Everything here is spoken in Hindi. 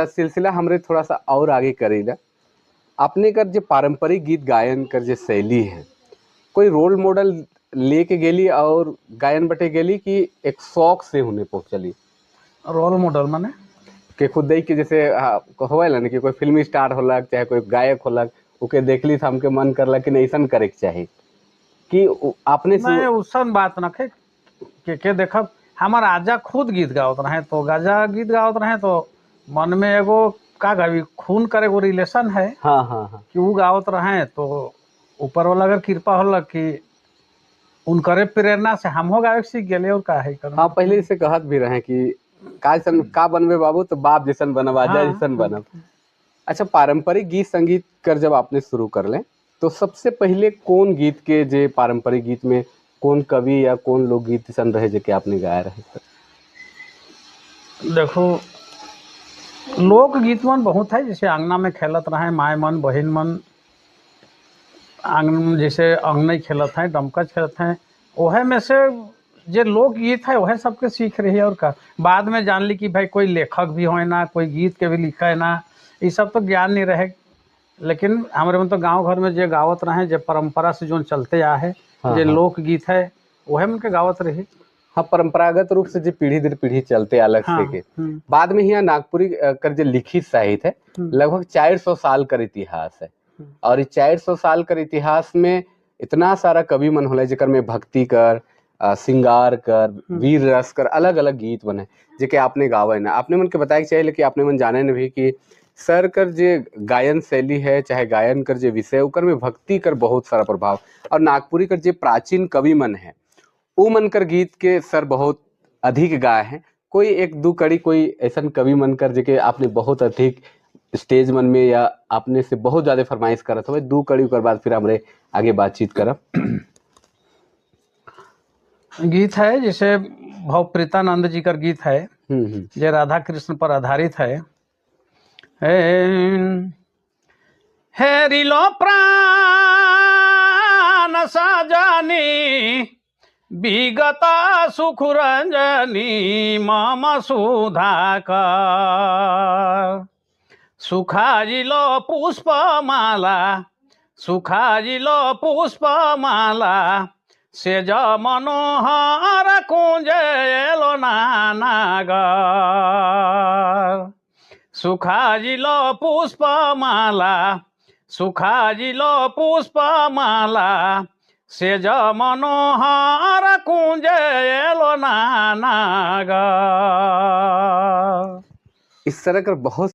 सिलसिला हमरे थोड़ा सा और आगे करेला। अपने कर जो पारंपरिक गीत गायन कर जो शैली है, कोई रोल मॉडल लेके गेली और गायन बटे गेली कि एक शौक से होने पहुंचली रोल मॉडल माने कि खुद देख के जैसे होएला ना कि कोई फिल्मी स्टार होलक चाहे कोई गायक होलक ओके देखली तो हमके मन करलक कि नहीं ऐसा करे के चाही कि आपने नहीं उसन बात न खे के देखब हमार आजा खुद गीत गावत रहे तो गाजा गीत गावत रहे तो मन में एगो का गावी खून करे एगो रिलेशन है हाँ हाँ हाँ कि वो गावत रहे तो ऊपर वाला अगर कृपा होलक कि उनकरे प्रेरणा से हमहो गावे सीख गए और का है हाँ पहले से कहत भी रहे कि का बनबे बाबू तो बाप जैसन बनब आजा जैसन बनब। अच्छा, पारंपरिक गीत संगीत कर जब आपने शुरू कर लें तो सबसे पहले कौन गीत के जे पारंपरिक गीत में कौन कवि या कौन लोकगीत सन रहे जो कि आपने गाया रहे? देखो लोकगीत मन बहुत है, जैसे अंगना में खेलत रहे माए मन बहन मन, आंगन में जैसे अंगनई खेलत हैं डमकच खेलत हैं, वह में से जो लोकगीत है वह सबके सीख रही है। और का बाद में जान ली कि भाई कोई लेखक भी हो ना, कोई गीत के भी लिखा है ना, ये सब तो ज्ञान नहीं रहे। लेकिन हमारे में तो गांव घर में जो गावत रहे जो परंपरा से जो चलते आ है हाँ, जो हाँ। लोकगीत है वह मन के गावत रही। हाँ, परंपरागत रूप से जो पीढ़ी दर पीढ़ी चलते अलग हाँ, से के बाद में यहाँ नागपुरी कर जो लिखित साहित्य है लगभग 400 साल कर इतिहास है। और इस 400 साल कर इतिहास में इतना सारा कवि मन होला जेकर में भक्ति कर श्रृंगार कर वीर रस कर अलग अलग गीत बने जेके आपने गावे ना। आपने मन के बताया चाहिए लेकिन आपने मन जाने न भी कि सर कर जे गायन शैली है चाहे गायन कर जे विषय उकर में भक्ति कर बहुत सारा प्रभाव और नागपुरी कर जे प्राचीन कवि मन है वो मनकर गीत के सर बहुत अधिक गाए हैं। कोई एक दो कड़ी कोई ऐसा कवि मनकर जेके आपने बहुत अधिक स्टेज मन में या आपने से बहुत ज्यादा फरमाइश करत हो दो कड़ी कर बाद फिर हमरे आगे बातचीत करब। गीत है जैसे भवप्रीतानंद जी का गीत है जो राधा कृष्ण पर आधारित है। हेरी लो प्राण सजनी विगता सुख रंजनी मम सुधाकर, सुखाजिलो पुष्पमाला सुखाजिलो पुष्पमाला सेज मनोहर कुंजेलो नानागर, सुखाजिलो पुष्पमाला सुखाजिलो पुष्पमाला सेज मनोहर कुंजेलो नानागर। इस तरह का बहुत